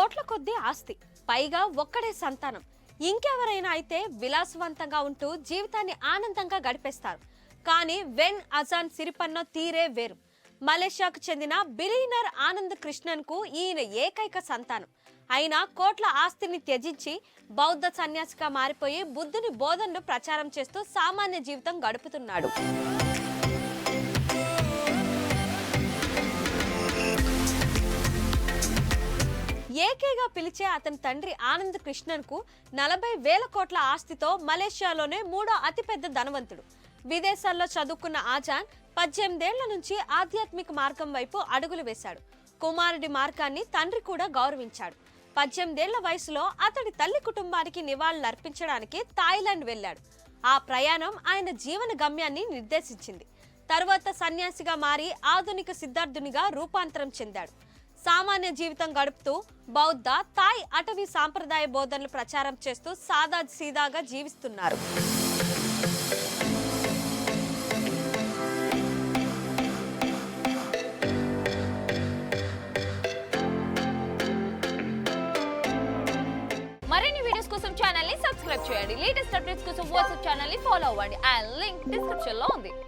కోట్ల కొద్దీ ఆస్తి, పైగా ఒక్కడే సంతానం. ఇంకెవరైనా అయితే విలాసవంతంగా ఉంటూ జీవితాన్ని ఆనందంగా గడిపేస్తారు. కానీ వెన్ అజాన్ సిరిపన్నో తీరే వేరు. మలేషియాకు చెందిన బిలియనర్ ఆనంద్ కృష్ణన్ కు ఈయన ఏకైక సంతానం. అయినా కోట్ల ఆస్తిని త్యజించి బౌద్ధ సన్యాసిగా మారిపోయి బుద్ధుని బోధనలు ప్రచారం చేస్తూ సామాన్య జీవితం గడుపుతున్నాడు. ఏకేగా పిలిచే అతని తండ్రి ఆనంద్ కృష్ణన్ కు 40,000 కోట్ల ఆస్తితో మలేషియాలోనే మూడో అతిపెద్ద ధనవంతుడు. విదేశాల్లో చదువుకున్న ఆజాన్ 18 ఏళ్ల నుంచి ఆధ్యాత్మిక మార్గం వైపు అడుగులు వేశాడు. కుమారుడి మార్గాన్ని తండ్రి కూడా గౌరవించాడు. 18 ఏళ్ల వయసులో అతడి తల్లి కుటుంబానికి నివాళులర్పించడానికి థాయిలాండ్ వెళ్లాడు. ఆ ప్రయాణం ఆయన జీవన గమ్యాన్ని నిర్దేశించింది. తరువాత సన్యాసిగా మారి ఆధునిక సిద్ధార్థునిగా రూపాంతరం చెందాడు. సామాన్య జీవితం గడుపుతూ బౌద్ధ, థాయ్, అటవీ సాంప్రదాయ బోధనలు ప్రచారం చేస్తూ సాదా సీదాగా జీవిస్తున్నారు. మరిన్ని వీడియోస్ కోసం ఛానల్ ని సబ్స్క్రైబ్ చేయండి. లేటెస్ట్ అప్డేట్స్ కోసం వాట్సాప్ ఛానల్ ని ఫాలో అవ్వండి. ఆ లింక్ డిస్క్రిప్షన్ లో ఉంది.